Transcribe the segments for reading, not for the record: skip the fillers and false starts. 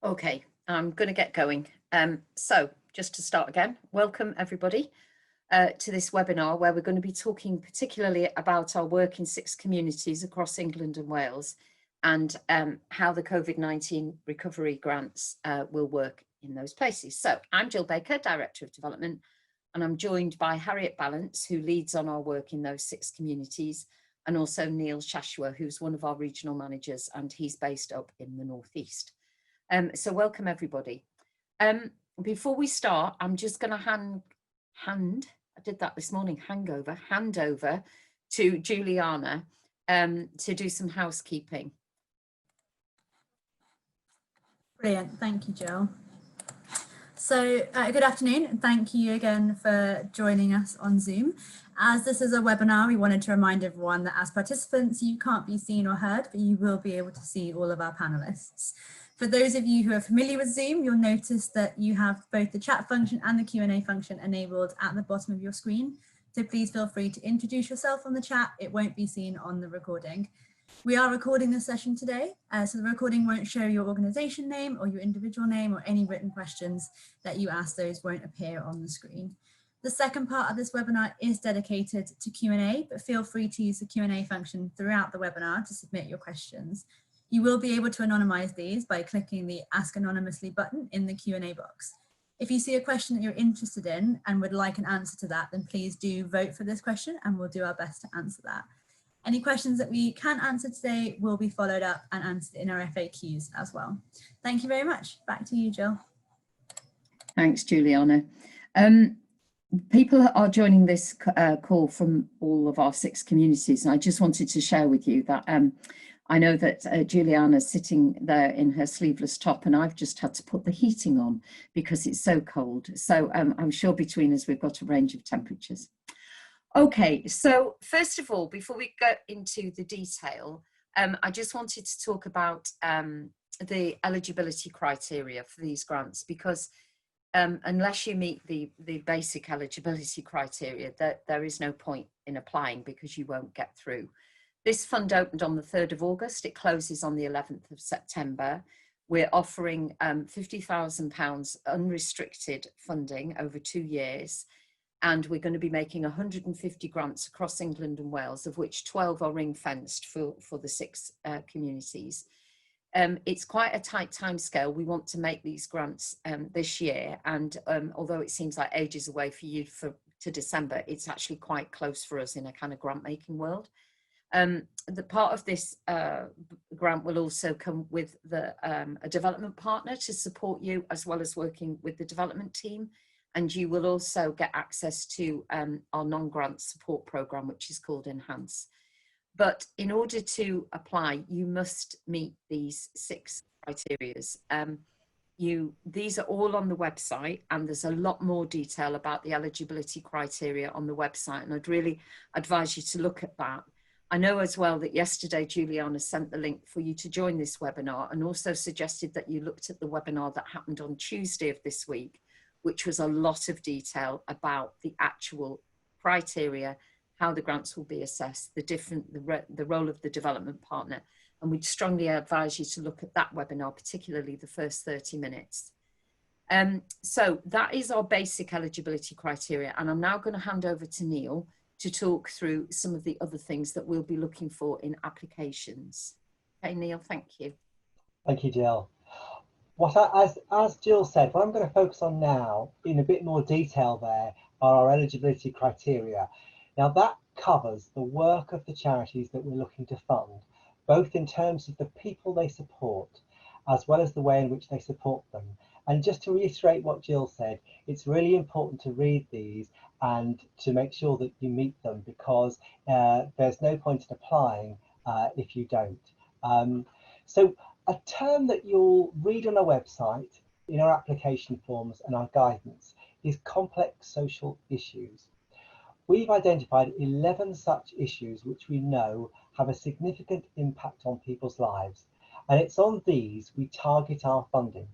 Okay, I'm going to get going. So just to start again, welcome everybody to this webinar where we're going to be talking particularly about our work in 6 communities across England and Wales and how the COVID-19 recovery grants will work in those places. So I'm Jill Baker, Director of Development, and I'm joined by Harriet Balance, who leads on our work in those 6 communities, and also Neil Shashua, who's one of our regional managers, and he's based up in the northeast. So welcome everybody. Before we start, I'm just going to hand over to Juliana to do some housekeeping. Brilliant, thank you, Jill. So good afternoon, and thank you again for joining us on Zoom. As this is a webinar, we wanted to remind everyone that as participants, you can't be seen or heard, but you will be able to see all of our panelists. For those of you who are familiar with Zoom, you'll notice that you have both the chat function and the Q&A function enabled at the bottom of your screen. So please feel free to introduce yourself on the chat. It won't be seen on the recording. We are recording this session today, so the recording won't show your organisation name or your individual name, or any written questions that you ask. Those won't appear on the screen. The second part of this webinar is dedicated to Q&A, but feel free to use the Q&A function throughout the webinar to submit your questions. You will be able to anonymise these by clicking the Ask Anonymously button in the Q&A box. If you see a question that you're interested in and would like an answer to that, then please do vote for this question and we'll do our best to answer that. Any questions that we can't answer today will be followed up and answered in our FAQs as well. Thank you very much. Back to you, Jill. Thanks, Juliana. People are joining this call from all of our 6 communities, and I just wanted to share with you that I know that Juliana's sitting there in her sleeveless top, and I've just had to put the heating on because it's so cold. So I'm sure between us we've got a range of temperatures. Okay, so first of all, before we go into the detail, I just wanted to talk about the eligibility criteria for these grants, because unless you meet the basic eligibility criteria, there is no point in applying because you won't get through. This fund opened on the 3rd of August. It closes on the 11th of September. We're offering £50,000 unrestricted funding over 2 years. And we're going to be making 150 grants across England and Wales, of which 12 are ring-fenced for the 6 communities. It's quite a tight timescale. We want to make these grants this year. And although it seems like ages away for you to December, it's actually quite close for us in a kind of grant-making world. The part of this grant will also come with a development partner to support you, as well as working with the development team. And you will also get access to our non-grant support programme, which is called Enhance. But in order to apply, you must meet these 6 criteria. These are all on the website, and there's a lot more detail about the eligibility criteria on the website, and I'd really advise you to look at that. I know as well that yesterday Juliana sent the link for you to join this webinar, and also suggested that you looked at the webinar that happened on Tuesday of this week, which was a lot of detail about the actual criteria, how the grants will be assessed, the role of the development partner. And we'd strongly advise you to look at that webinar, particularly the first 30 minutes. So that is our basic eligibility criteria. And I'm now going to hand over to Neil to talk through some of the other things that we'll be looking for in applications. Okay, Neil, thank you. Thank you, Jill. As Jill said, what I'm going to focus on now in a bit more detail there are our eligibility criteria. Now that covers the work of the charities that we're looking to fund, both in terms of the people they support, as well as the way in which they support them. And just to reiterate what Jill said, it's really important to read these and to make sure that you meet them, because there's no point in applying if you don't. So a term that you'll read on our website, in our application forms and our guidance, is complex social issues. We've identified 11 such issues which we know have a significant impact on people's lives, and it's on these we target our funding.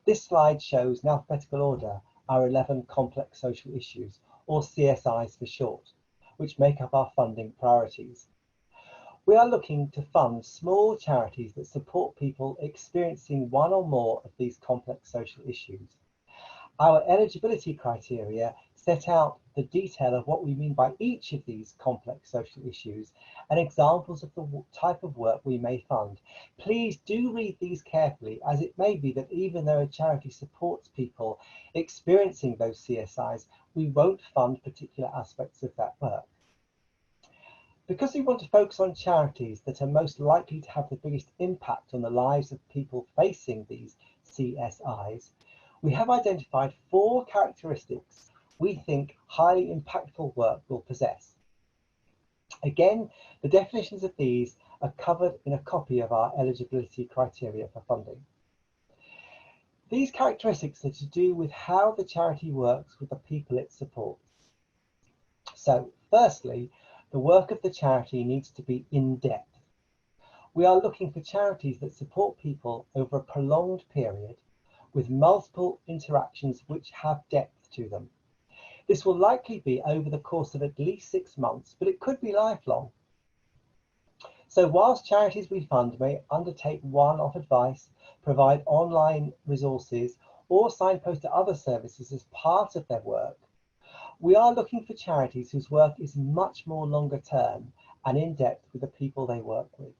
This slide shows, in alphabetical order, our 11 complex social issues, or CSIs for short, which make up our funding priorities. We are looking to fund small charities that support people experiencing one or more of these complex social issues. Our eligibility criteria set out the detail of what we mean by each of these complex social issues and examples of the type of work we may fund. Please do read these carefully, as it may be that even though a charity supports people experiencing those CSIs, we won't fund particular aspects of that work. Because we want to focus on charities that are most likely to have the biggest impact on the lives of people facing these CSIs, we have identified 4 characteristics we think highly impactful work will possess. Again, the definitions of these are covered in a copy of our eligibility criteria for funding. These characteristics are to do with how the charity works with the people it supports. So, firstly, the work of the charity needs to be in-depth. We are looking for charities that support people over a prolonged period with multiple interactions which have depth to them. This will likely be over the course of at least 6 months, but it could be lifelong. So whilst charities we fund may undertake one-off advice, provide online resources, or signpost to other services as part of their work, we are looking for charities whose work is much more longer term and in depth with the people they work with.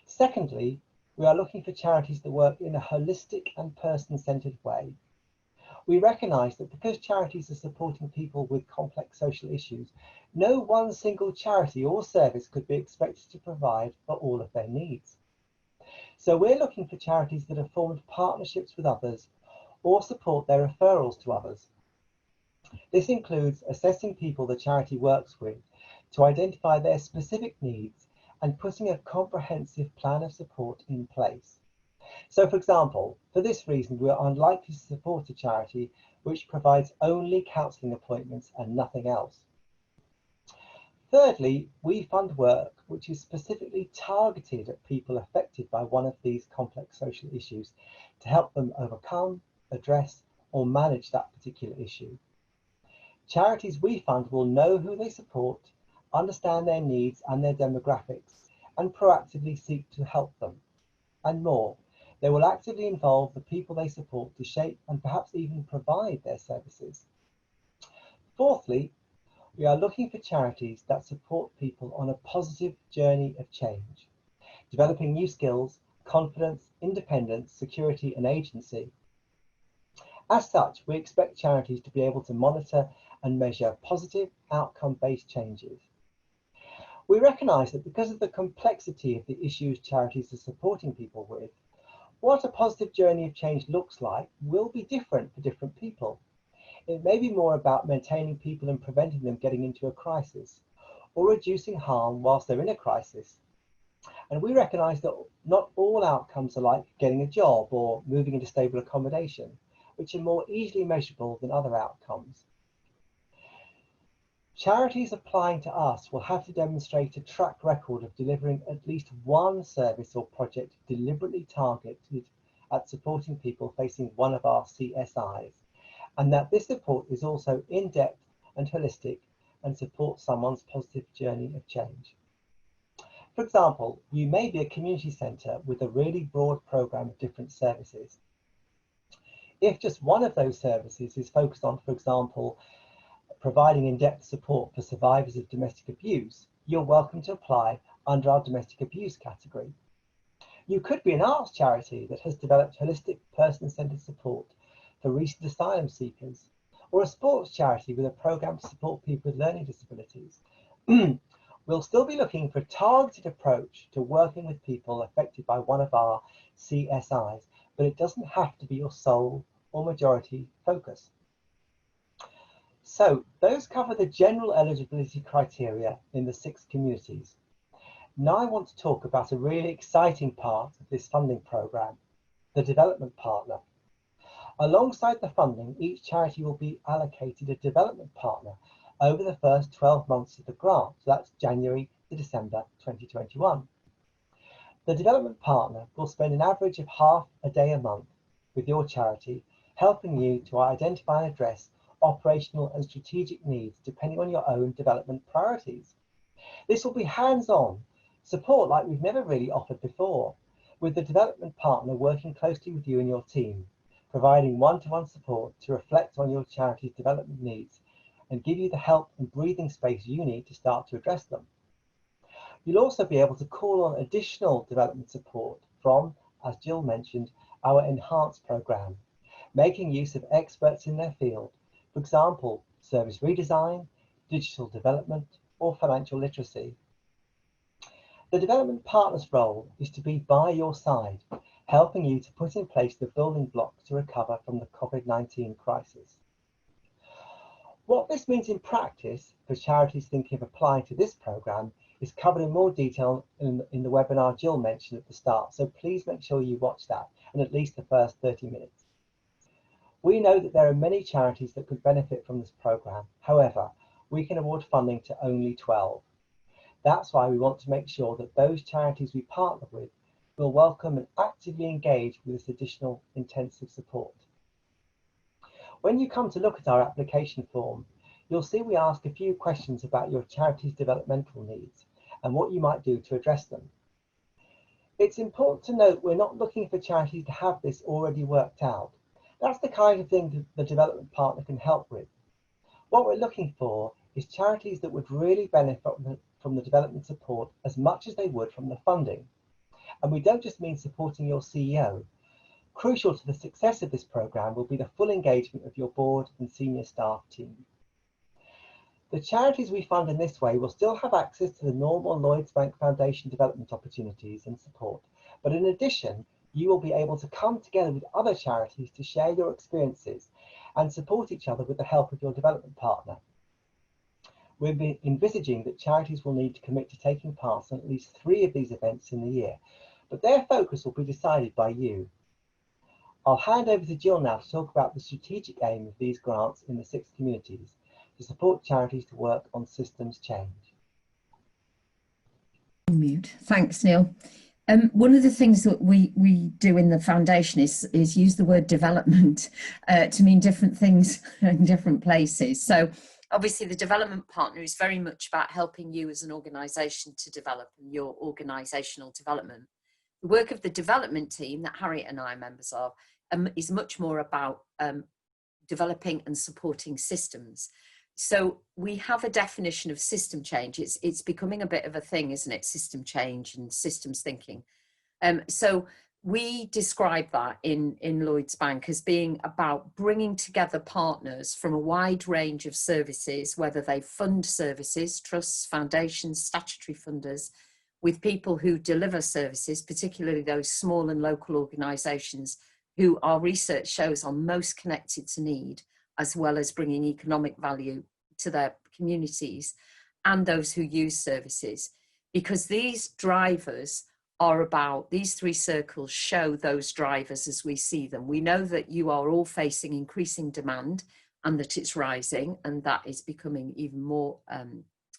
Secondly, we are looking for charities that work in a holistic and person-centered way. We recognise that because charities are supporting people with complex social issues, no one single charity or service could be expected to provide for all of their needs. So we're looking for charities that have formed partnerships with others or support their referrals to others. This includes assessing people the charity works with to identify their specific needs and putting a comprehensive plan of support in place. So, for example, for this reason, we are unlikely to support a charity which provides only counselling appointments and nothing else. Thirdly, we fund work which is specifically targeted at people affected by one of these complex social issues to help them overcome, address, or manage that particular issue. Charities we fund will know who they support, understand their needs and their demographics, and proactively seek to help them. And more, they will actively involve the people they support to shape and perhaps even provide their services. Fourthly, we are looking for charities that support people on a positive journey of change, developing new skills, confidence, independence, security, and agency. As such, we expect charities to be able to monitor and measure positive outcome-based changes. We recognise that because of the complexity of the issues charities are supporting people with, what a positive journey of change looks like will be different for different people. It may be more about maintaining people and preventing them getting into a crisis, or reducing harm whilst they're in a crisis. And we recognise that not all outcomes are like getting a job or moving into stable accommodation, which are more easily measurable than other outcomes. Charities applying to us will have to demonstrate a track record of delivering at least one service or project deliberately targeted at supporting people facing one of our CSIs, and that this support is also in-depth and holistic and supports someone's positive journey of change. For example, you may be a community centre with a really broad programme of different services. If just one of those services is focused on, for example, providing in-depth support for survivors of domestic abuse, you're welcome to apply under our domestic abuse category. You could be an arts charity that has developed holistic person-centered support for recent asylum seekers, or a sports charity with a programme to support people with learning disabilities. We'll still be looking for a targeted approach to working with people affected by one of our CSIs, but it doesn't have to be your sole or majority focus. So those cover the general eligibility criteria in the 6 communities. Now I want to talk about a really exciting part of this funding programme, the development partner. Alongside the funding, each charity will be allocated a development partner over the first 12 months of the grant, so that's January to December 2021. The development partner will spend an average of half a day a month with your charity, helping you to identify and address operational and strategic needs depending on your own development priorities. This will be hands-on, Support like we've never really offered before, with the development partner working closely with you and your team, providing one-to-one support to reflect on your charity's development needs and give you the help and breathing space you need to start to address them. You'll also be able to call on additional development support from, as Jill mentioned, our enhanced programme, making use of experts in their field, for example, service redesign, digital development, or financial literacy. The development partner's role is to be by your side, helping you to put in place the building blocks to recover from the COVID-19 crisis. What this means in practice for charities thinking of applying to this programme is covered in more detail in the webinar Jill mentioned at the start, so please make sure you watch that and at least the first 30 minutes. We know that there are many charities that could benefit from this programme. However, we can award funding to only 12. That's why we want to make sure that those charities we partner with will welcome and actively engage with this additional intensive support. When you come to look at our application form, you'll see we ask a few questions about your charity's developmental needs and what you might do to address them. It's important to note we're not looking for charities to have this already worked out. That's the kind of thing that the development partner can help with. What we're looking for is charities that would really benefit from the development support as much as they would from the funding. And we don't just mean supporting your CEO. Crucial to the success of this programme will be the full engagement of your board and senior staff team. The charities we fund in this way will still have access to the normal Lloyds Bank Foundation development opportunities and support, but in addition, you will be able to come together with other charities to share your experiences and support each other with the help of your development partner. We're envisaging that charities will need to commit to taking part in at least 3 of these events in the year, but their focus will be decided by you. I'll hand over to Jill now to talk about the strategic aim of these grants in the 6 communities to support charities to work on systems change. Mute. Thanks, Neil. One of the things that we do in the foundation is use the word development to mean different things in different places. So obviously the development partner is very much about helping you as an organisation to develop your organisational development. The work of the development team that Harriet and I are members of is much more about developing and supporting systems. So we have a definition of system change. It's becoming a bit of a thing, isn't it? System change and systems thinking. So we describe that in Lloyds Bank as being about bringing together partners from a wide range of services, whether they fund services, trusts, foundations, statutory funders, with people who deliver services, particularly those small and local organisations who our research shows are most connected to need, as well as bringing economic value to their communities, and those who use services. Because these drivers are about, these 3 circles show those drivers as we see them. We know that you are all facing increasing demand and that it's rising, and that is becoming even more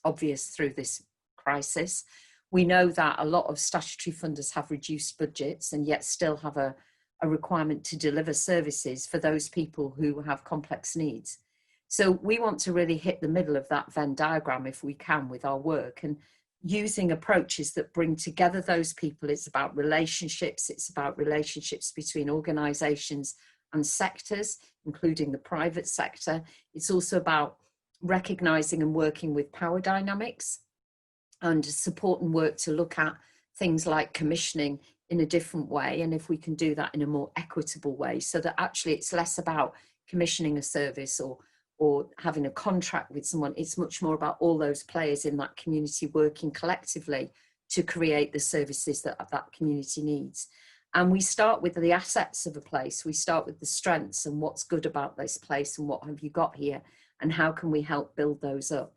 obvious through this crisis. We know that a lot of statutory funders have reduced budgets and yet still have a requirement to deliver services for those people who have complex needs. So we want to really hit the middle of that Venn diagram if we can with our work, and using approaches that bring together those people. It's about relationships. It's about relationships between organisations and sectors, including the private sector. It's also about recognising and working with power dynamics and support and work to look at things like commissioning in a different way, and if we can do that in a more equitable way, so that actually it's less about commissioning a service or having a contract with someone. It's much more about all those players in that community working collectively to create the services that that community needs. And we start with the assets of a place. We start with the strengths and what's good about this place and what have you got here and how can we help build those up.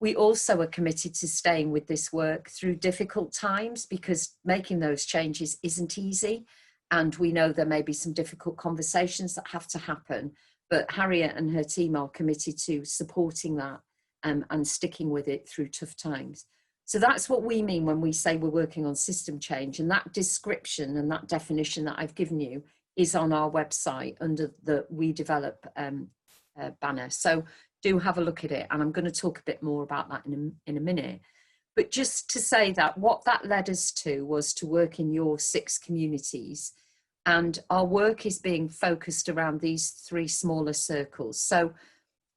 We also are committed to staying with this work through difficult times, because making those changes isn't easy. And we know there may be some difficult conversations that have to happen, but Harriet and her team are committed to supporting that and sticking with it through tough times. So that's what we mean when we say we're working on system change. And that description and that definition that I've given you is on our website under the We Develop banner. So do have a look at it, and I'm going to talk a bit more about that in a minute. But just to say that what that led us to was to work in your 6 communities, and our work is being focused around these 3 smaller circles. So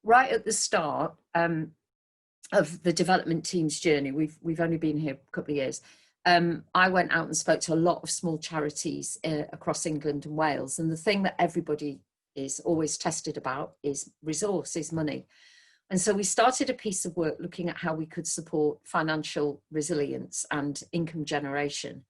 right at the start of the development team's journey, we've only been here a couple of years, I went out and spoke to a lot of small charities across England and Wales, and the thing that everybody is always tested about is resources, money. And so we started a piece of work looking at how we could support financial resilience and income generation.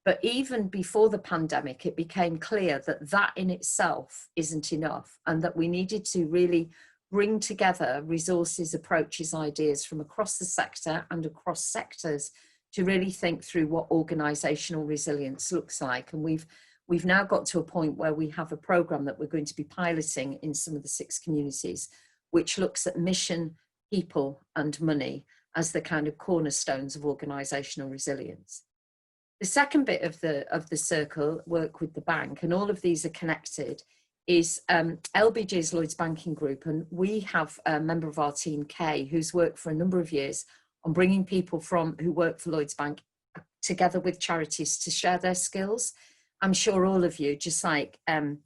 But even before the pandemic, it became clear that that in itself isn't enough, and that we needed to really bring together resources, approaches, ideas from across the sector and across sectors to really think through what organisational resilience looks like. And we've now got to a point where we have a programme that we're going to be piloting in some of the 6 communities, which looks at mission, people and money as the kind of cornerstones of organisational resilience. The second bit of the circle, work with the bank, and all of these are connected, is LBG's Lloyds Banking Group. And we have a member of our team, Kay, who's worked for a number of years on bringing people who work for Lloyds Bank together with charities to share their skills. I'm sure all of you, just like I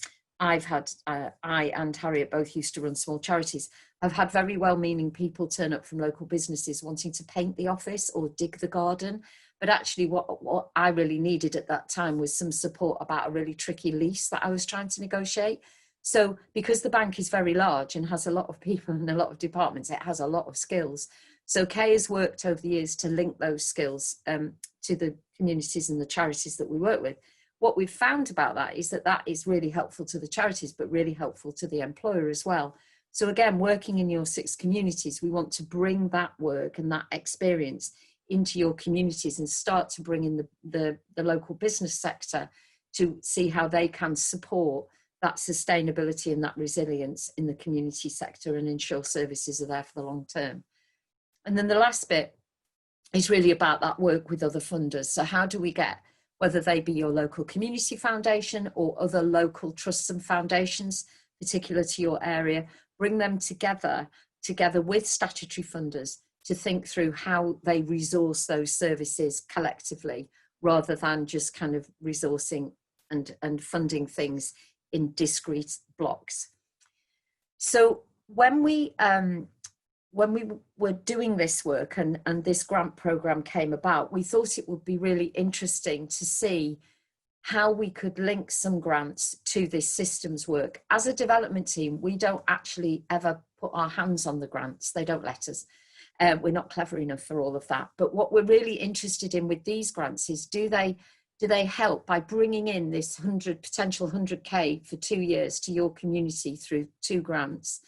and Harriet both used to run small charities, have had very well-meaning people turn up from local businesses wanting to paint the office or dig the garden. But actually what I really needed at that time was some support about a really tricky lease that I was trying to negotiate. So because the bank is very large and has a lot of people and a lot of departments, it has a lot of skills. So Kay has worked over the years to link those skills to the communities and the charities that we work with. What we've found about that is that that is really helpful to the charities, but really helpful to the employer as well. So again, working in your 6 communities, we want to bring that work and that experience into your communities and start to bring in the local business sector to see how they can support that sustainability and that resilience in the community sector and ensure services are there for the long term. And then the last bit is really about that work with other funders. So how do we get, whether they be your local community foundation or other local trusts and foundations, particular to your area, bring them together with statutory funders to think through how they resource those services collectively, rather than just kind of resourcing and funding things in discrete blocks. So when we were doing this work and this grant programme came about, we thought it would be really interesting to see how we could link some grants to this systems work. As a development team, we don't actually ever put our hands on the grants. They don't let us. We're not clever enough for all of that. But what we're really interested in with these grants is, do they help by bringing in this potential 100K for 2 years to your community through 2 grants?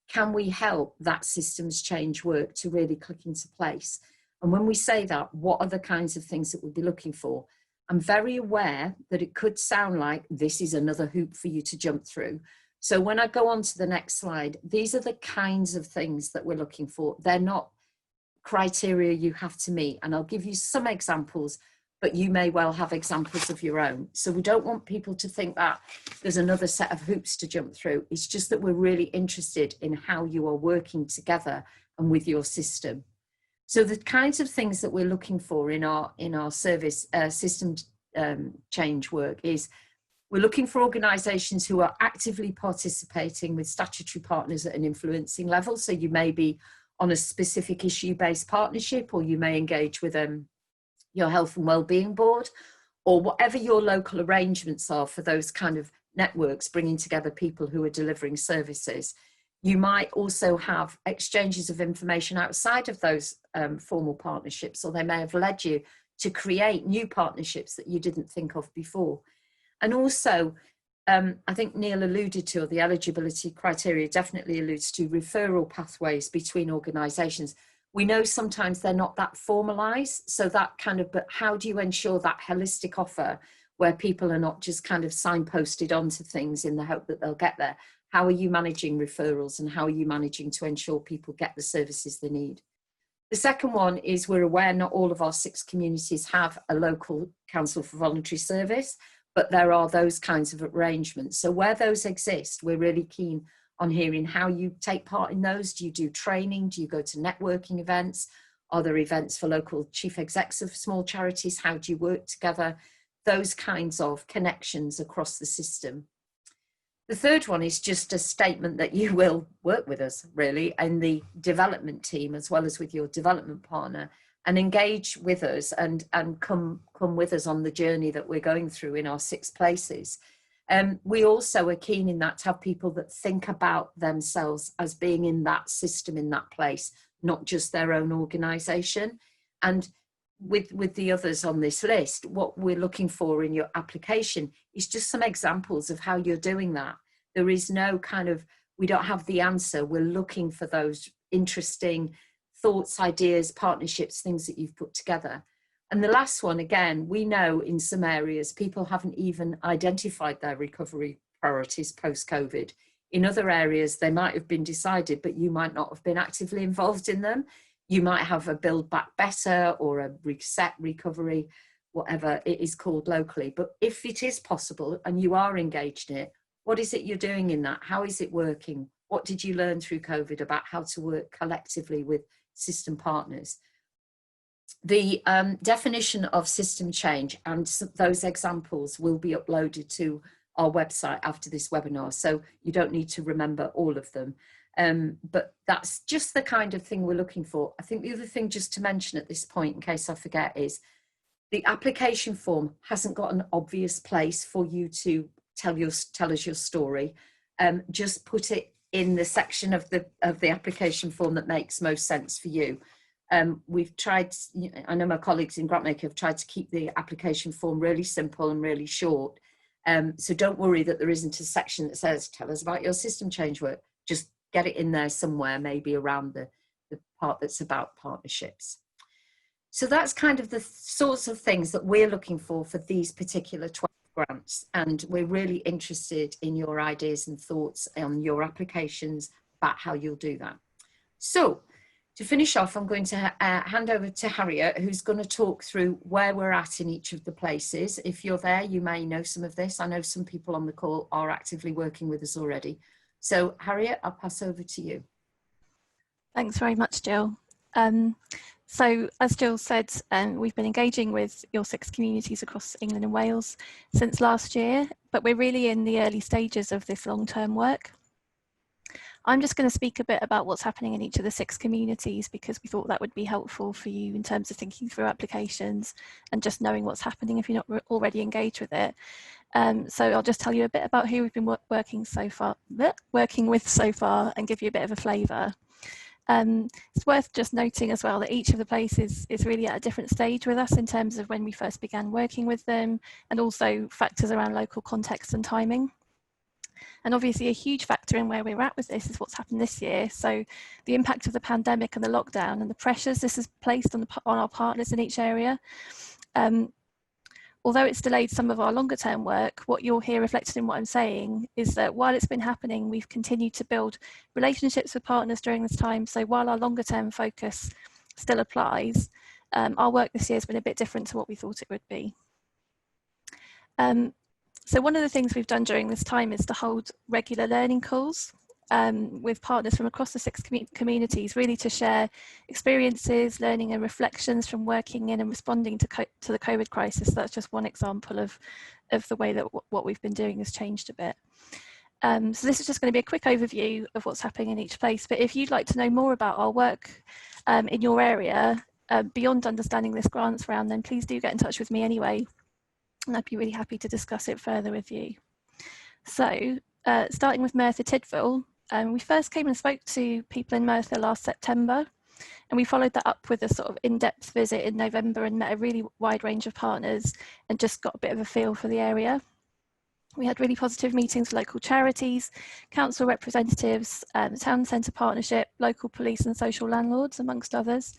Can we help that systems change work to really click into place? And when we say that, what are the kinds of things that we'll be looking for? I'm very aware that it could sound like this is another hoop for you to jump through. So when I go on to the next slide, these are the kinds of things that we're looking for. They're not criteria you have to meet. And I'll give you some examples, but you may well have examples of your own. So we don't want people to think that there's another set of hoops to jump through. It's just that we're really interested in how you are working together and with your system. So the kinds of things that we're looking for in our service system change work is, we're looking for organisations who are actively participating with statutory partners at an influencing level. So you may be on a specific issue-based partnership, or you may engage with your health and wellbeing board, or whatever your local arrangements are for those kind of networks, bringing together people who are delivering services. You might also have exchanges of information outside of those formal partnerships, or they may have led you to create new partnerships that you didn't think of before. And also, I think Neil alluded to, or the eligibility criteria definitely alludes to, referral pathways between organisations. We know sometimes they're not that formalised, so that kind of, but how do you ensure that holistic offer where people are not just kind of signposted onto things in the hope that they'll get there? How are you managing referrals, and how are you managing to ensure people get the services they need? The second one is, we're aware not all of our 6 communities have a local council for voluntary service, but there are those kinds of arrangements. So where those exist, we're really keen on hearing how you take part in those. Do you do training? Do you go to networking events? Are there events for local chief execs of small charities? How do you work together? Those kinds of connections across the system. The third one is just a statement that you will work with us really in the development team as well as with your development partner, and engage with us and come with us on the journey that we're going through in our 6 places. We also are keen in that to have people that think about themselves as being in that system, in that place, not just their own organisation. And with the others on this list, what we're looking for in your application is just some examples of how you're doing that. There is no kind of, we don't have the answer. We're looking for those interesting thoughts, ideas, partnerships, things that you've put together. And the last one, again, we know in some areas people haven't even identified their recovery priorities post-COVID. In other areas, they might have been decided, but you might not have been actively involved in them. You might have a Build Back Better or a Reset Recovery, whatever it is called locally. But if it is possible and you are engaged in it, what is it you're doing in that? How is it working? What did you learn through COVID about how to work collectively with system partners? The definition of system change and those examples will be uploaded to our website after this webinar, so you don't need to remember all of them. But that's just the kind of thing we're looking for. I think the other thing just to mention at this point, in case I forget, is the application form hasn't got an obvious place for you to tell us your story. Just put it in the section of the application form that makes most sense for you. We've tried, I know my colleagues in Grantmaker have tried to keep the application form really simple and really short. So don't worry that there isn't a section that says, tell us about your system change work. Just get it in there somewhere, maybe around the part that's about partnerships. So that's kind of the sorts of things that we're looking for these particular 12 grants. And we're really interested in your ideas and thoughts on your applications about how you'll do that. So to finish off, I'm going to hand over to Harriet, who's going to talk through where we're at in each of the places. If you're there, you may know some of this. I know some people on the call are actively working with us already. So Harriet, I'll pass over to you. Thanks very much, Jill. So as Jill said, we've been engaging with your 6 communities across England and Wales since last year, but we're really in the early stages of this long-term work. I'm just going to speak a bit about what's happening in each of the 6 communities because we thought that would be helpful for you in terms of thinking through applications and just knowing what's happening if you're not already engaged with it. So I'll just tell you a bit about who we've been working with so far and give you a bit of a flavour. It's worth just noting as well that each of the places is really at a different stage with us in terms of when we first began working with them, and also factors around local context and timing. And obviously a huge factor in where we're at with this is what's happened this year. So the impact of the pandemic and the lockdown and the pressures this has placed on our partners in each area. Although it's delayed some of our longer term work, what you'll hear reflected in what I'm saying is that while it's been happening, we've continued to build relationships with partners during this time. So while our longer term focus still applies, our work this year has been a bit different to what we thought it would be. So one of the things we've done during this time is to hold regular learning calls with partners from across the 6 communities, really to share experiences, learning and reflections from working in and responding to the COVID crisis. That's just one example of the way that what we've been doing has changed a bit. So this is just going to be a quick overview of what's happening in each place. But if you'd like to know more about our work in your area, beyond understanding this grants round, then please do get in touch with me anyway. And I'd be really happy to discuss it further with you. So starting with Merthyr Tydfil, we first came and spoke to people in Merthyr last September, and we followed that up with a sort of in-depth visit in November and met a really wide range of partners and just got a bit of a feel for the area. We had really positive meetings with local charities, council representatives, the town centre partnership, local police and social landlords, amongst others.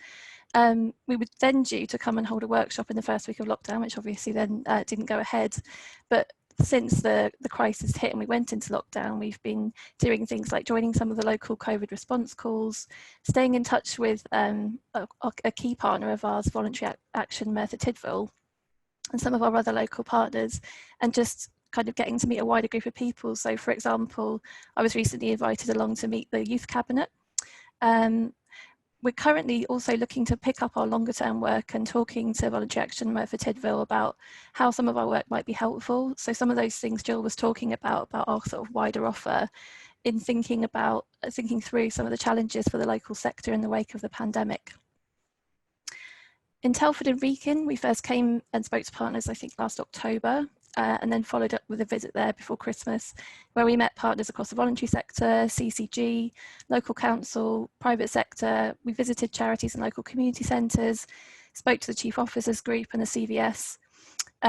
We were then due to come and hold a workshop in the first week of lockdown, which obviously then didn't go ahead. But since the crisis hit and we went into lockdown, we've been doing things like joining some of the local COVID response calls, staying in touch with a key partner of ours, Voluntary Action Merthyr Tydfil, and some of our other local partners, and just kind of getting to meet a wider group of people. So for example, I was recently invited along to meet the youth cabinet. We're currently also looking to pick up our longer term work and talking to Voluntary Action for Tidville about how some of our work might be helpful. So some of those things Jill was talking about our sort of wider offer in thinking through some of the challenges for the local sector in the wake of the pandemic. In Telford and Wrekin, we first came and spoke to partners, I think, last October, and then followed up with a visit there before Christmas, where we met partners across the voluntary sector, CCG, local council, private sector. We visited charities and local community centres, spoke to the Chief Officers Group and the CVS.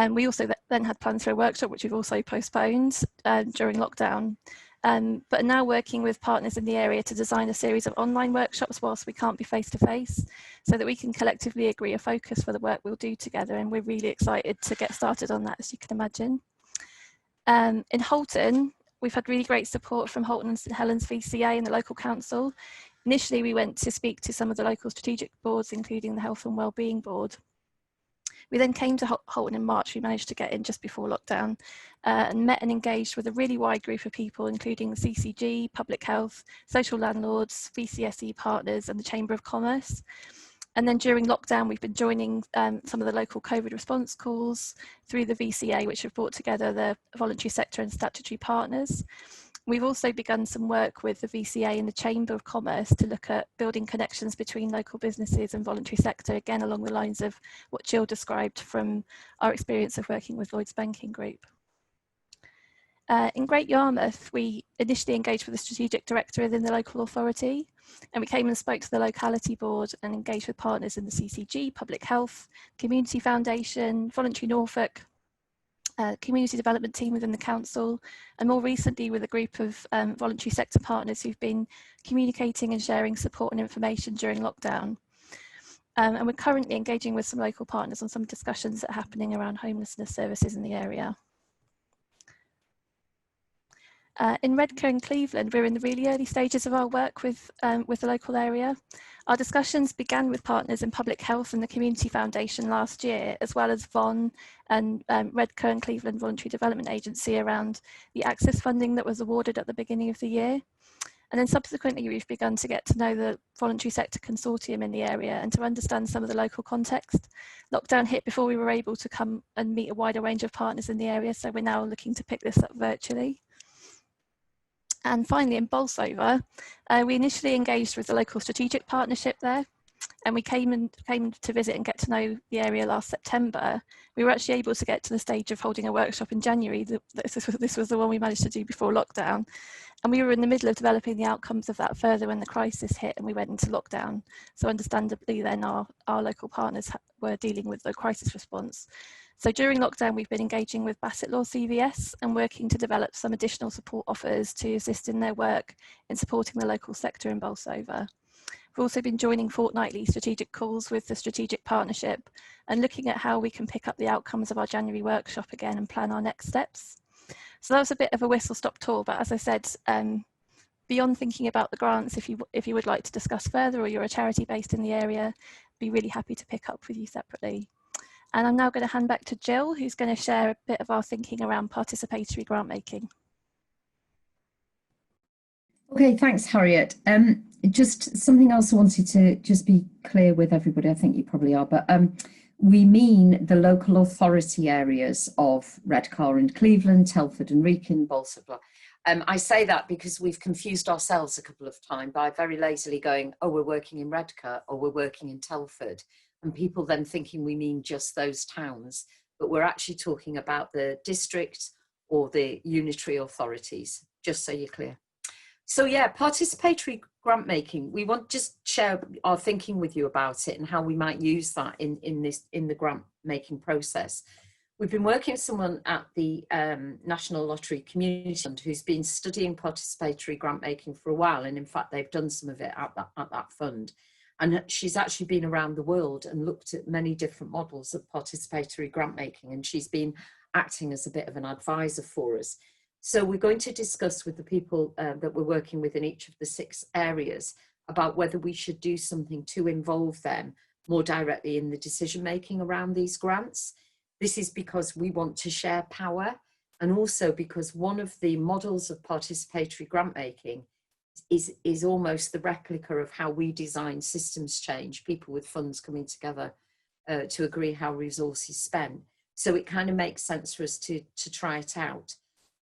We also then had plans for a workshop, which we've also postponed during lockdown. But are now working with partners in the area to design a series of online workshops whilst we can't be face-to-face, so that we can collectively agree a focus for the work we'll do together, and we're really excited to get started on that, as you can imagine. In Holton, we've had really great support from Holton and St Helens VCA and the local council. Initially, we went to speak to some of the local strategic boards, including the Health and Wellbeing Board. We then came to Holton in March. We managed to get in just before lockdown and met and engaged with a really wide group of people, including the CCG, Public Health, social landlords, VCSE partners and the Chamber of Commerce. And then during lockdown, we've been joining some of the local COVID response calls through the VCA, which have brought together the voluntary sector and statutory partners. We've also begun some work with the VCA and the Chamber of Commerce to look at building connections between local businesses and voluntary sector, again along the lines of what Jill described from our experience of working with Lloyds Banking Group. In Great Yarmouth, we initially engaged with the strategic director within the local authority, and we came and spoke to the locality board and engaged with partners in the CCG, Public Health, Community Foundation, Voluntary Norfolk, community development team within the council, and more recently with a group of voluntary sector partners who've been communicating and sharing support and information during lockdown. And we're currently engaging with some local partners on some discussions that are happening around homelessness services in the area. In Redcar and Cleveland, we're in the really early stages of our work with the local area. Our discussions began with partners in Public Health and the Community Foundation last year, as well as VON and Redcar and Cleveland Voluntary Development Agency around the access funding that was awarded at the beginning of the year. And then subsequently, we've begun to get to know the voluntary sector consortium in the area and to understand some of the local context. Lockdown hit before we were able to come and meet a wider range of partners in the area, so we're now looking to pick this up virtually. And finally, in Bolsover, we initially engaged with the local strategic partnership there, and we came to visit and get to know the area last September. We were actually able to get to the stage of holding a workshop in January. This was the one we managed to do before lockdown. And we were in the middle of developing the outcomes of that further when the crisis hit and we went into lockdown. So understandably then our local partners were dealing with the crisis response. So during lockdown, we've been engaging with Bassett Law CVS and working to develop some additional support offers to assist in their work in supporting the local sector in Bolsover. We've also been joining fortnightly strategic calls with the strategic partnership and looking at how we can pick up the outcomes of our January workshop again and plan our next steps. So that was a bit of a whistle-stop tour, but as I said, beyond thinking about the grants, if you would like to discuss further or you're a charity based in the area, be really happy to pick up with you separately. And I'm now going to hand back to Jill, who's going to share a bit of our thinking around participatory grant making. Okay, thanks, Harriet. Just something else I wanted to just be clear with everybody, I think you probably are, but we mean the local authority areas of Redcar and Cleveland, Telford and Wrekin, Bolsover. I say that because we've confused ourselves a couple of times by very lazily going, oh, we're working in Redcar or we're working in Telford. And people then thinking we mean just those towns, but we're actually talking about the district or the unitary authorities, just so you're clear. So yeah, participatory grant making, we want to just share our thinking with you about it and how we might use that in the grant making process. We've been working with someone at the National Lottery Community Fund who's been studying participatory grant making for a while, and in fact they've done some of it at that fund. And she's actually been around the world and looked at many different models of participatory grant making, and she's been acting as a bit of an advisor for us. So we're going to discuss with the people that we're working with in each of the 6 areas about whether we should do something to involve them more directly in the decision making around these grants. This is because we want to share power, and also because one of the models of participatory grant making is almost the replica of how we design systems change, people with funds coming together to agree how resources spent. So it kind of makes sense for us to try it out.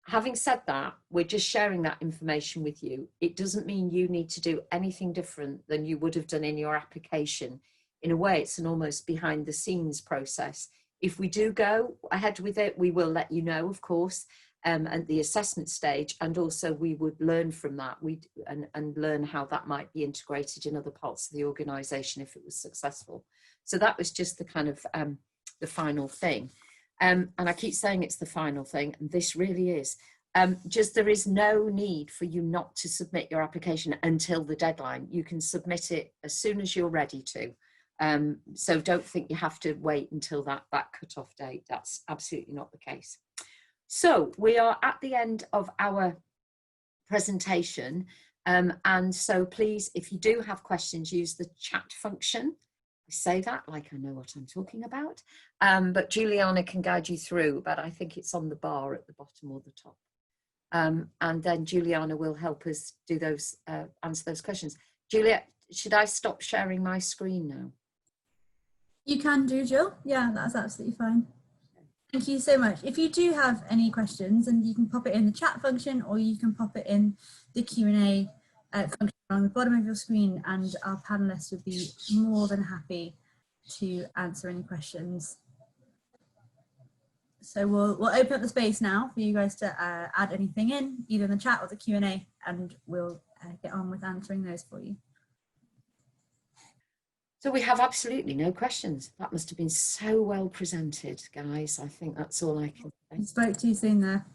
Having said that, we're just sharing that information with you. It doesn't mean you need to do anything different than you would have done in your application. In a way, it's an almost behind the scenes process. If we do go ahead with it, we will let you know, of course, at the assessment stage, and also we would learn from that and learn how that might be integrated in other parts of the organisation if it was successful. So that was just the kind of the final thing. And I keep saying it's the final thing, and this really is. Just there is no need for you not to submit your application until the deadline. You can submit it as soon as you're ready to. So don't think you have to wait until that cut-off date. That's absolutely not the case. So we are at the end of our presentation. And so please, if you do have questions, use the chat function. I say that like I know what I'm talking about, but Juliana can guide you through, but I think it's on the bar at the bottom or the top. And then Juliana will help us do those, answer those questions. Juliet, should I stop sharing my screen now? You can do, Jill. Yeah, that's absolutely fine. Thank you so much. If you do have any questions, and you can pop it in the chat function, or you can pop it in the Q&A function on the bottom of your screen, and our panelists would be more than happy to answer any questions. So we'll open up the space now for you guys to add anything in, either in the chat or the Q&A, and we'll get on with answering those for you. So we have absolutely no questions. That must have been so well presented, guys. I think that's all I can say. You spoke too soon there.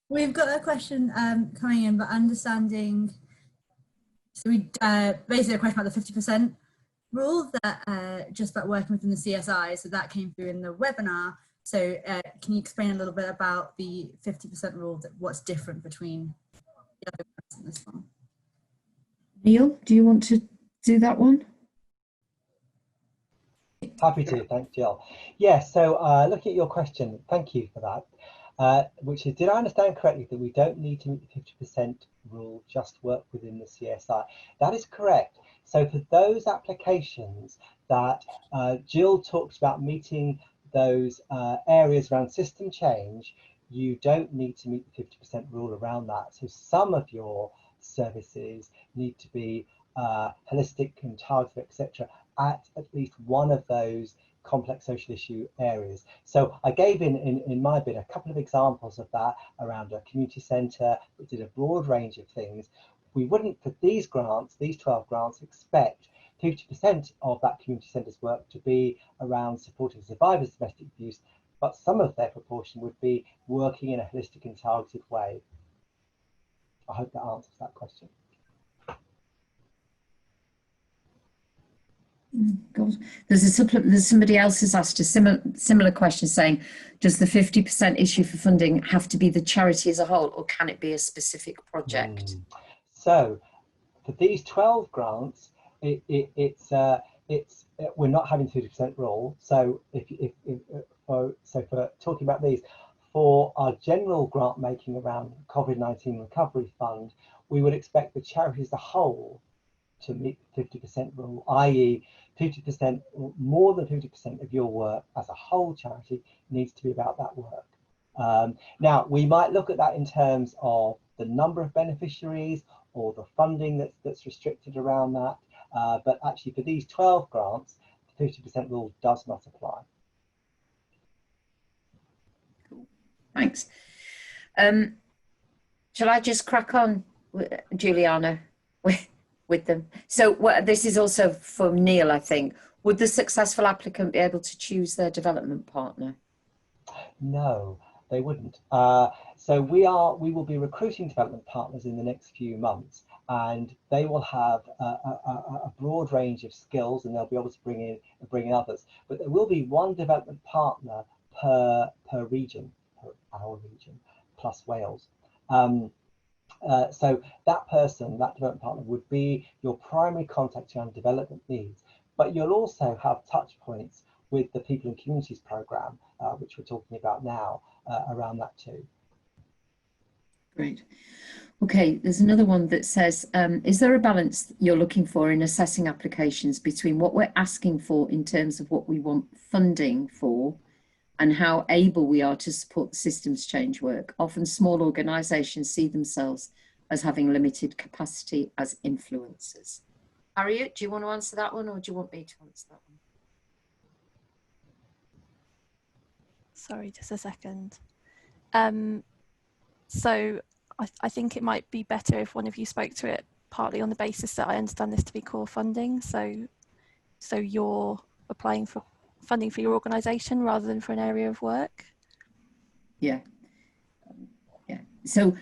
We've got a question coming in, but understanding, so we basically a question about the 50% rule, that just about working within the CSI. So that came through in the webinar. So can you explain a little bit about the 50% rule, that what's different between the other ones and this one? Neil, do you want to do that one? Happy to, thanks, Jill. Yeah, so looking at your question, thank you for that, which is, did I understand correctly that we don't need to meet the 50% rule, just work within the CSI? That is correct. So for those applications that Jill talks about meeting those areas around system change, you don't need to meet the 50% rule around that. So some of your services need to be holistic and targeted, etc., at least one of those complex social issue areas. So I gave in my bit a couple of examples of that around a community centre, which did a broad range of things. We wouldn't, for these grants, these 12 grants, expect 50% of that community centre's work to be around supporting survivors of domestic abuse, but some of their proportion would be working in a holistic and targeted way. I hope that answers that question. God. There's somebody else has asked a similar question saying, does the 50% issue for funding have to be the charity as a whole, or can it be a specific project? So for these 12 grants, we're not having 50% rule. So so for talking about these, for our general grant making around COVID-19 recovery fund, we would expect the charity as a whole to meet the 50% rule, i.e. 50%, more than 50% of your work as a whole charity needs to be about that work. Now, we might look at that in terms of the number of beneficiaries or the funding that's restricted around that, but actually for these 12 grants, the 50% rule does not apply. Cool. Thanks. Shall I just crack on, Juliana, with them? So this is also from Neil, I think. Would the successful applicant be able to choose their development partner? No, they wouldn't. So we will be recruiting development partners in the next few months, and they will have a broad range of skills, and they'll be able to bring in others. But there will be one development partner per region, per our region, plus Wales. So that person, that development partner, would be your primary contact around development needs, but you'll also have touch points with the People and Communities programme, which we're talking about now, around that too. Great. Okay, there's another one that says, is there a balance you're looking for in assessing applications between what we're asking for in terms of what we want funding for and how able we are to support the systems change work? Often small organisations see themselves as having limited capacity as influencers. Harriet, do you want to answer that one, or do you want me to answer that one? Sorry, just a second. So I think it might be better if one of you spoke to it partly on the basis that I understand this to be core funding. So you're applying for funding for your organisation rather than for an area of work. Yeah. Yeah. So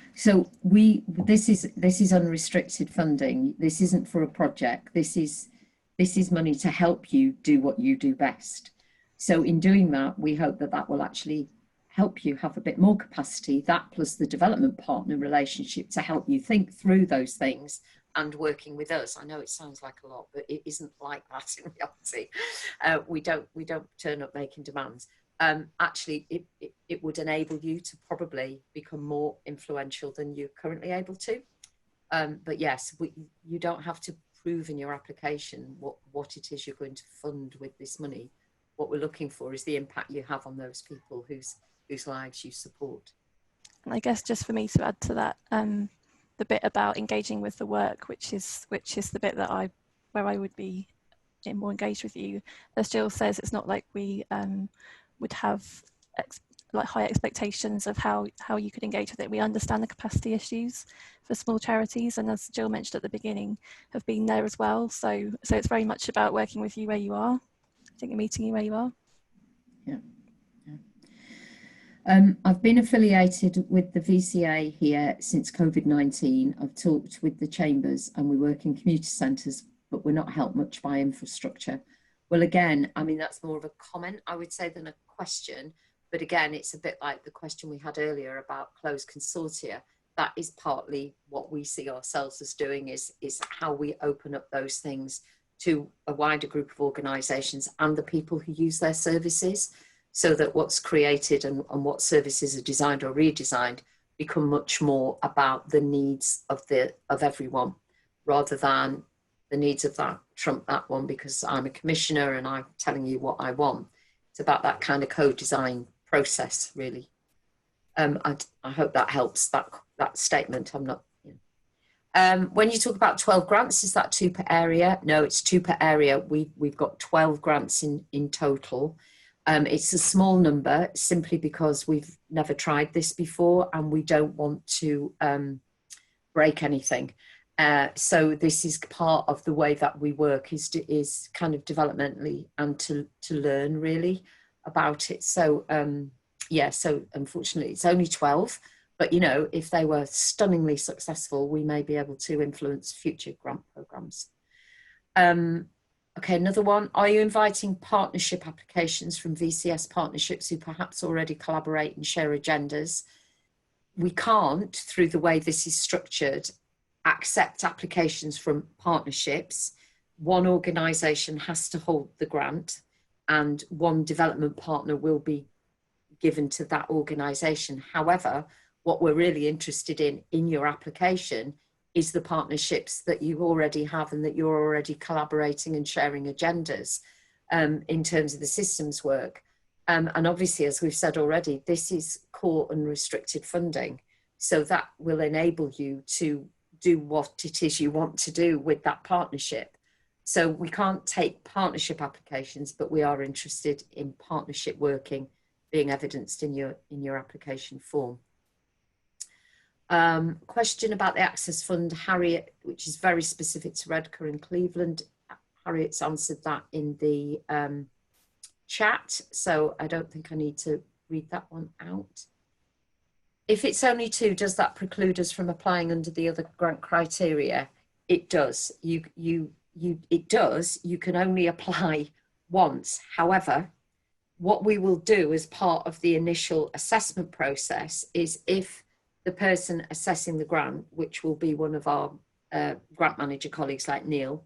this is unrestricted funding. This isn't for a project. This is money to help you do what you do best. So in doing that, we hope that that will actually help you have a bit more capacity, that plus the development partner relationship to help you think through those things and working with us. I know it sounds like a lot, but it isn't like that in reality. We don't turn up making demands. Actually, it would enable you to probably become more influential than you're currently able to. But yes, you don't have to prove in your application what it is you're going to fund with this money. What we're looking for is the impact you have on those people whose lives you support. And I guess just for me to add to that, the bit about engaging with the work, which is the bit that where I would be more engaged with you. As Jill says, it's not like we would have like high expectations of how you could engage with it. We understand the capacity issues for small charities, and as Jill mentioned at the beginning, have been there as well. So it's very much about working with you where you are. I think meeting you where you are. Yeah. I've been affiliated with the VCA here since COVID-19. I've talked with the chambers and we work in community centres, but we're not helped much by infrastructure. Well, again, I mean, that's more of a comment, I would say, than a question. But again, it's a bit like the question we had earlier about closed consortia. That is partly what we see ourselves as doing, is how we open up those things to a wider group of organisations and the people who use their services, so that what's created and what services are designed or redesigned become much more about the needs of everyone, rather than the needs of that trump that one because I'm a commissioner and I'm telling you what I want. It's about that kind of co-design process, really. I hope that helps, that statement. I'm not. When you talk about 12 grants, is that 2 per area? No, it's 2 per area. We've got 12 grants in total. It's a small number simply because we've never tried this before and we don't want to break anything. So this is part of the way that we work, is kind of developmentally and to learn really about it. So yeah, so unfortunately it's only 12, but you know, if they were stunningly successful, we may be able to influence future grant programs. Okay, another one. Are you inviting partnership applications from VCS partnerships who perhaps already collaborate and share agendas? We can't, through the way this is structured, accept applications from partnerships. One organisation has to hold the grant and one development partner will be given to that organisation. However, what we're really interested in your application is the partnerships that you already have and that you're already collaborating and sharing agendas in terms of the systems work. And obviously, as we've said already, this is core unrestricted funding. So that will enable you to do what it is you want to do with that partnership. So we can't take partnership applications, but we are interested in partnership working being evidenced in your application form. Question about the Access Fund, Harriet, which is very specific to Redcar and Cleveland. Harriet's answered that in the chat, so I don't think I need to read that one out. If it's only 2, does that preclude us from applying under the other grant criteria? It does. It does. You can only apply once. However, what we will do as part of the initial assessment process is, if the person assessing the grant, which will be one of our grant manager colleagues like Neil,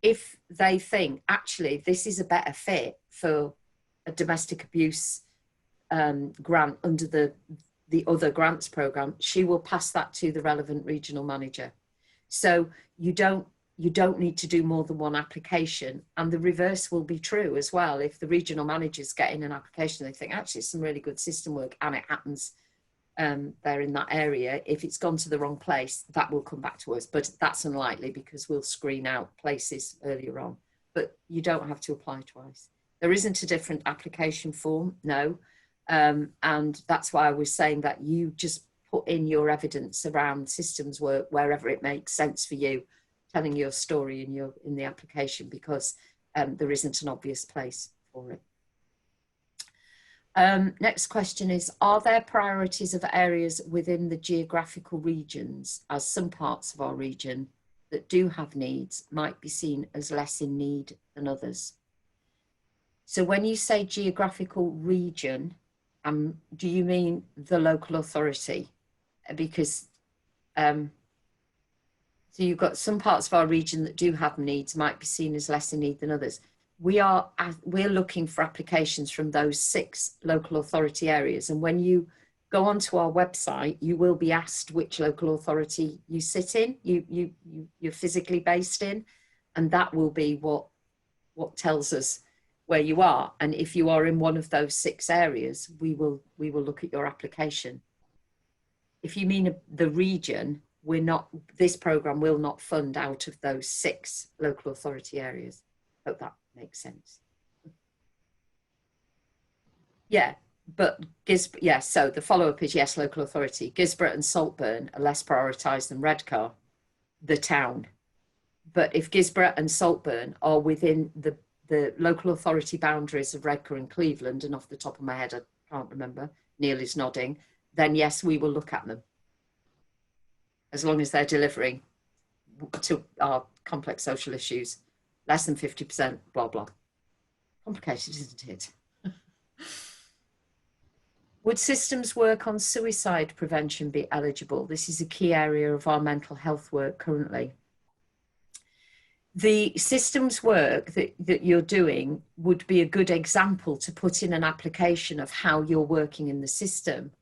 if they think actually this is a better fit for a domestic abuse grant under the the other grants program, she will pass that to the relevant regional manager. So you don't need to do more than one application, and the reverse will be true as well. If the regional managers get in an application, they think actually it's some really good system work, and it happens they're in that area, if it's gone to the wrong place, that will come back to us, but that's unlikely because we'll screen out places earlier on. But you don't have to apply twice. There isn't a different application form, no, and that's why I was saying that you just put in your evidence around systems work wherever it makes sense for you, telling your story in the application, because there isn't an obvious place for it. Next question is, are there priorities of areas within the geographical regions, as some parts of our region that do have needs might be seen as less in need than others? So when you say geographical region, do you mean the local authority? Because so you've got some parts of our region that do have needs might be seen as less in need than others. We're looking for applications from those 6 local authority areas, and when you go onto our website, you will be asked which local authority you sit in, you're physically based in, and that will be what tells us where you are. And if you are in one of those 6 areas, we will look at your application. If you mean the region, this program will not fund out of those 6 local authority areas. Hope that makes sense. Yeah, but so the follow-up is yes, local authority. Gisborne and Saltburn are less prioritised than Redcar, the town. But if Gisborne and Saltburn are within the local authority boundaries of Redcar and Cleveland, and off the top of my head, I can't remember, Neil is nodding, then yes, we will look at them. As long as they're delivering to our complex social issues, less than 50%, blah, blah. Complicated, isn't it? Would systems work on suicide prevention be eligible? This is a key area of our mental health work currently. The systems work that you're doing would be a good example to put in an application of how you're working in the system,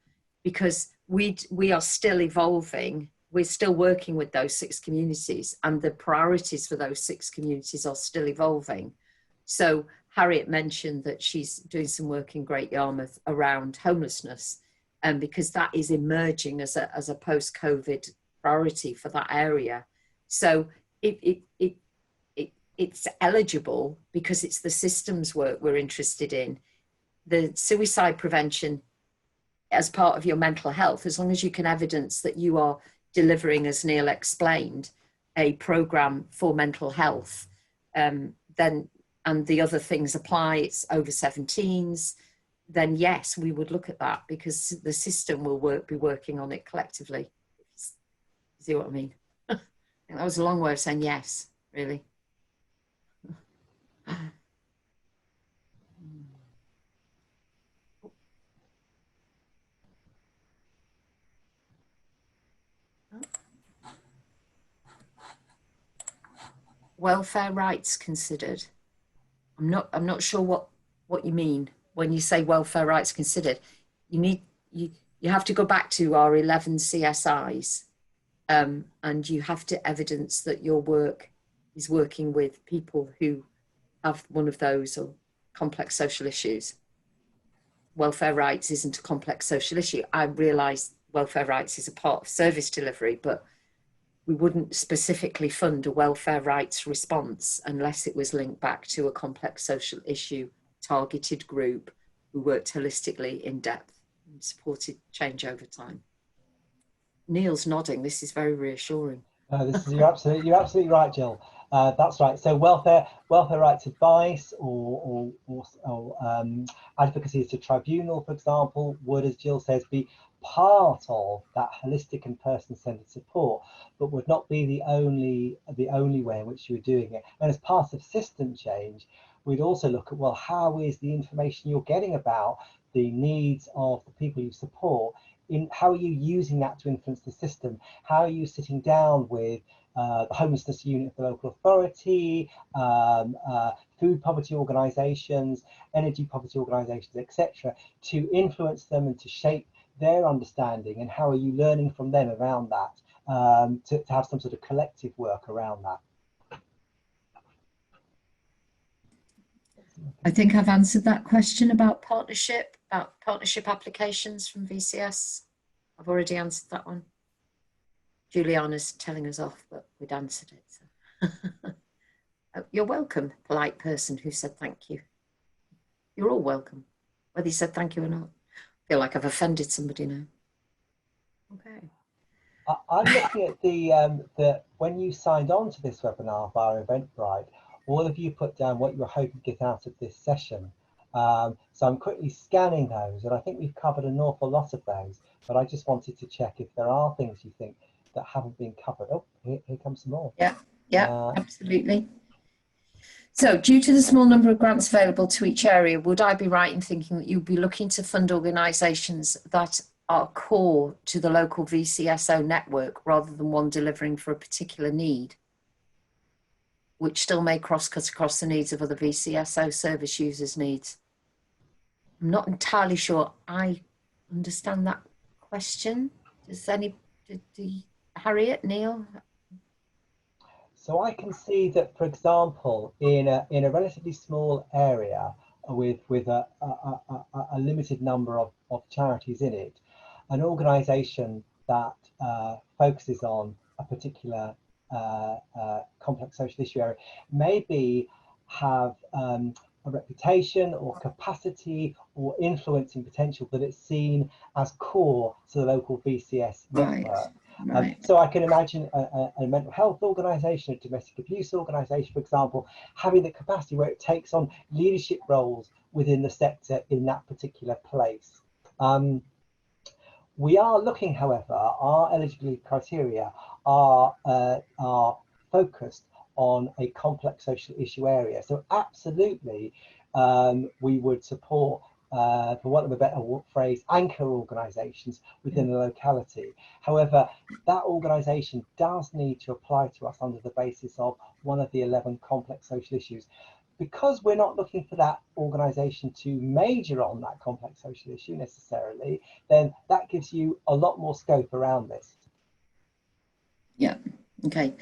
because we are still evolving. We're still working with those 6 communities, and the priorities for those 6 communities are still evolving. So Harriet mentioned that she's doing some work in Great Yarmouth around homelessness, and because that is emerging as a post-COVID priority for that area. So it's eligible because it's the systems work we're interested in. The suicide prevention as part of your mental health, as long as you can evidence that you are delivering, as Neil explained, a program for mental health, then, and the other things apply, it's over 17s, then yes, we would look at that, because the system will be working on it collectively. See what I mean? I think that was a long way of saying yes, really. Welfare rights considered. I'm not sure what you mean when you say welfare rights considered. You have to go back to our 11 CSIs, and you have to evidence that your work is working with people who have one of those or complex social issues. Welfare rights isn't a complex social issue. I realise welfare rights is a part of service delivery, but we wouldn't specifically fund a welfare rights response unless it was linked back to a complex social issue, targeted group who worked holistically in depth and supported change over time. Neil's nodding. This is very reassuring. You're absolutely right, Jill. That's right. So welfare rights advice or advocacy to tribunal, for example, would, as Jill says, be part of that holistic and person-centered support, but would not be the only way in which you were doing it. And as part of system change, we'd also look at, well, how is the information you're getting about the needs of the people you support, how are you using that to influence the system? How are you sitting down with the homelessness unit of the local authority, food poverty organisations, energy poverty organisations, etc., to influence them and to shape their understanding, and how are you learning from them around that, to have some sort of collective work around that? I think I've answered that question about partnership applications from VCS. I've already answered that one. Juliana's telling us off, but we'd answered it. So. Oh, you're welcome, polite person who said thank you. You're all welcome, whether you said thank you or not. I feel like I've offended somebody now. Okay. I'm looking at the when you signed on to this webinar via Eventbrite, all of you put down what you're hoping to get out of this session. So I'm quickly scanning those, and I think we've covered an awful lot of those, but I just wanted to check if there are things you think that haven't been covered. Oh, here comes some more. Yeah, absolutely. So due to the small number of grants available to each area, would I be right in thinking that you'd be looking to fund organisations that are core to the local VCSO network rather than one delivering for a particular need, which still may cross-cut across the needs of other VCSO service users' needs? I'm not entirely sure I understand that question. Does Harriet, Neil? So I can see that, for example, in a relatively small area with a limited number of charities in it, an organisation that focuses on a particular complex social issue area maybe have a reputation or capacity or influencing potential that it's seen as core to the local VCS network. Right. So I can imagine a mental health organisation, a domestic abuse organisation, for example, having the capacity where it takes on leadership roles within the sector in that particular place. We are looking, however, our eligibility criteria are focused on a complex social issue area. So absolutely, we would support, for want of a better phrase, anchor organisations within the locality. However, that organisation does need to apply to us under the basis of one of the 11 complex social issues. Because we're not looking for that organisation to major on that complex social issue necessarily, then that gives you a lot more scope around this. Yeah, okay.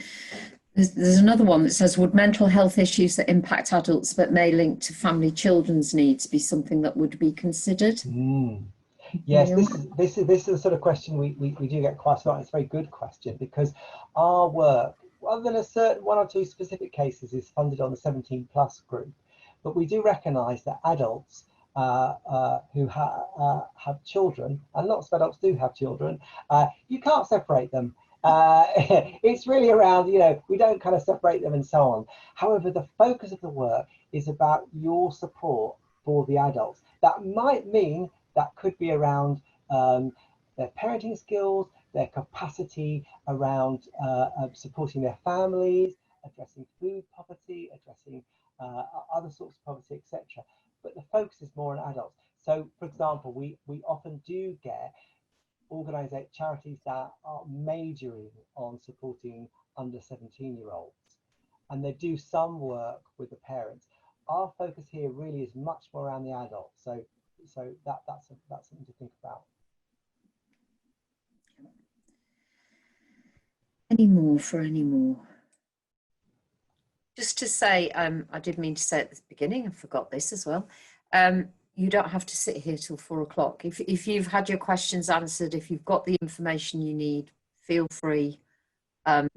There's another one that says, would mental health issues that impact adults but may link to family children's needs be something that would be considered? Yes, this is the sort of question we do get quite a lot. It's a very good question, because our work, other than a certain one or two specific cases, is funded on the 17+ group, but we do recognise that adults who have children, and lots of adults do have children, you can't separate them. It's really around, we don't kind of separate them and so on. However, the focus of the work is about your support for the adults. That might mean that could be around their parenting skills, their capacity around supporting their families, addressing food poverty, addressing other sorts of poverty, etc. But the focus is more on adults. So, for example, we often do get charities that are majoring on supporting under 17-year-olds, and they do some work with the parents. Our focus here really is much more around the adults, so that's something to think about. Any more? Just to say, I did mean to say at the beginning, I forgot this as well. You don't have to sit here till 4 o'clock. If you've had your questions answered, if you've got the information you need, feel free.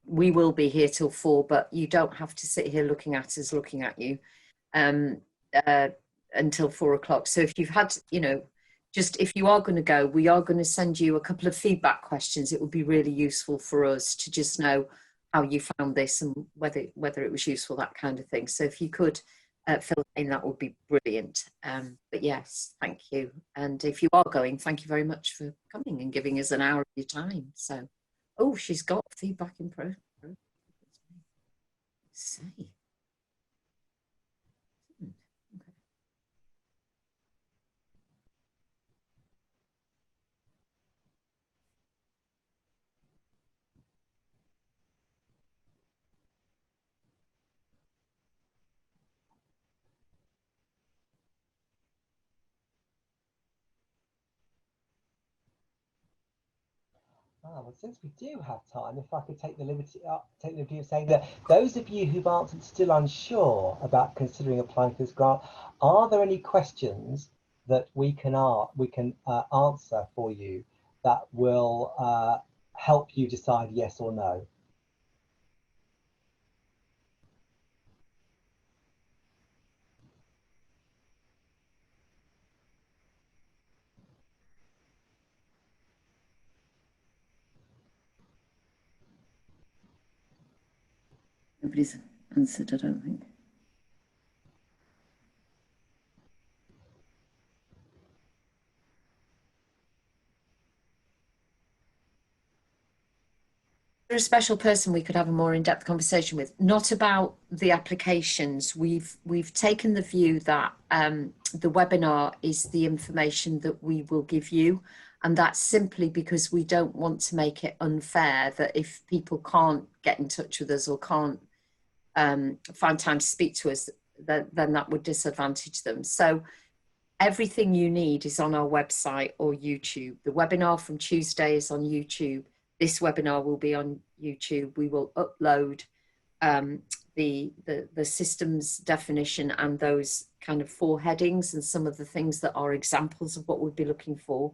We will be here till 4, but you don't have to sit here looking at us, looking at you until 4 o'clock. So if you've had, just if you are going to go, we are going to send you a couple of feedback questions. It would be really useful for us to just know how you found this and whether it was useful, that kind of thing. So if you could fill in, that would be brilliant. But yes, thank you. And if you are going, thank you very much for coming and giving us an hour of your time. So, oh, she's got feedback in progress. See. Well, since we do have time, if I could take the liberty of saying that those of you who've answered still unsure about considering applying for this grant, are there any questions that we can answer for you that will help you decide yes or no? Nobody's answered, I don't think. There a special person we could have a more in-depth conversation with, not about the applications. We've taken the view that the webinar is the information that we will give you, and that's simply because we don't want to make it unfair that if people can't get in touch with us or can't find time to speak to us, then that would disadvantage them. So everything you need is on our website or YouTube. The webinar from Tuesday is on YouTube. This webinar will be on YouTube. We will upload the systems definition and those kind of 4 headings and some of the things that are examples of what we'd be looking for.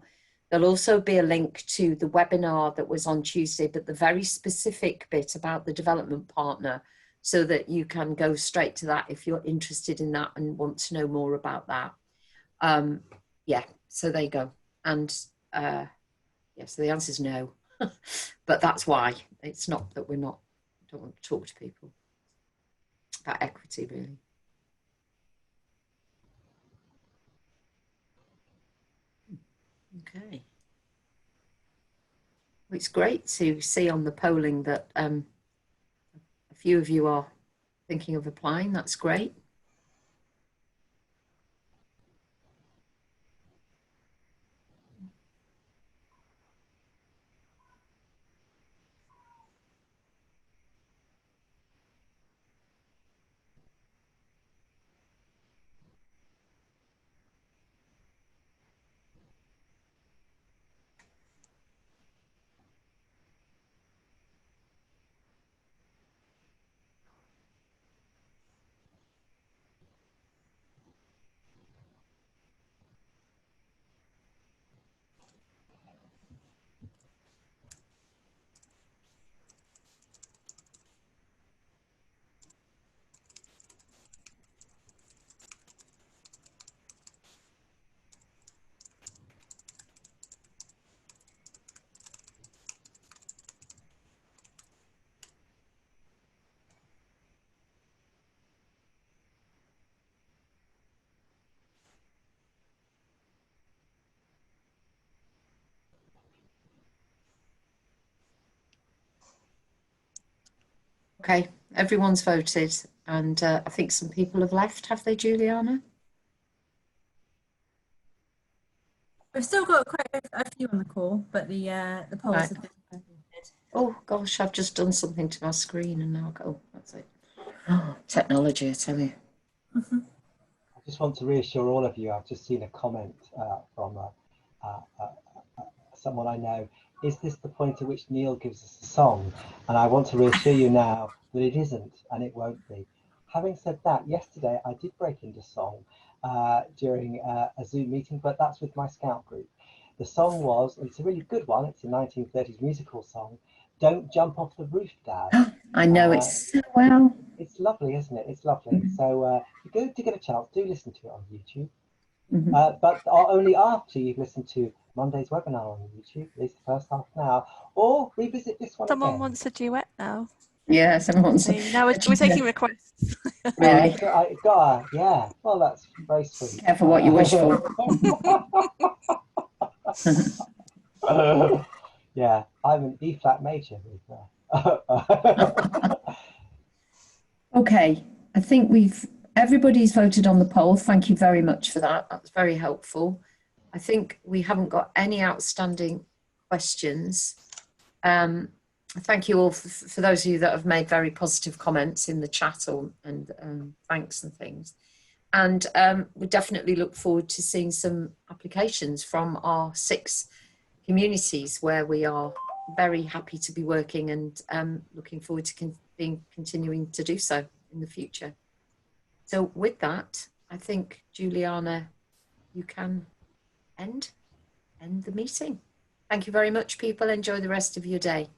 There'll also be a link to the webinar that was on Tuesday, but the very specific bit about the development partner, so that you can go straight to that if you're interested in that and want to know more about that. Yeah, so there you go. And yeah, so the answer is no. But that's why. It's not that don't want to talk to people about equity, really. Okay. Well, it's great to see on the polling that a few of you are thinking of applying. That's great. Okay, everyone's voted, and I think some people have left, have they, Juliana? We've still got quite a few on the call, but the polls Right. have been completed. Oh gosh, I've just done something to my screen and now go. That's it. Oh, technology, I tell you. I just want to reassure all of you, I've just seen a comment from someone I know. Is this the point at which Neil gives us a song? And I want to reassure you now that it isn't, and it won't be. Having said that, yesterday I did break into song during a Zoom meeting, but that's with my scout group. The song was, it's a really good one, it's a 1930s musical song, Don't Jump Off the Roof, Dad. I know it's so well. It's lovely, isn't it? It's lovely. So if you go to get a chance, do listen to it on YouTube. But only after you've listened to Monday's webinar on YouTube, at least the first half now, or revisit this one Someone again. wants a duet now. Yeah, someone's. See, now we're taking requests. Really? Yeah, well, that's very sweet. Careful what you wish for. Yeah, I'm an E flat major. Okay, I think everybody's voted on the poll. Thank you very much for that. That was very helpful. I think we haven't got any outstanding questions. Thank you all for those of you that have made very positive comments in the chat and thanks and things. And we definitely look forward to seeing some applications from our 6 communities where we are very happy to be working and looking forward to continuing to do so in the future. So with that, I think, Juliana, you can end the meeting. Thank you very much, people. Enjoy the rest of your day.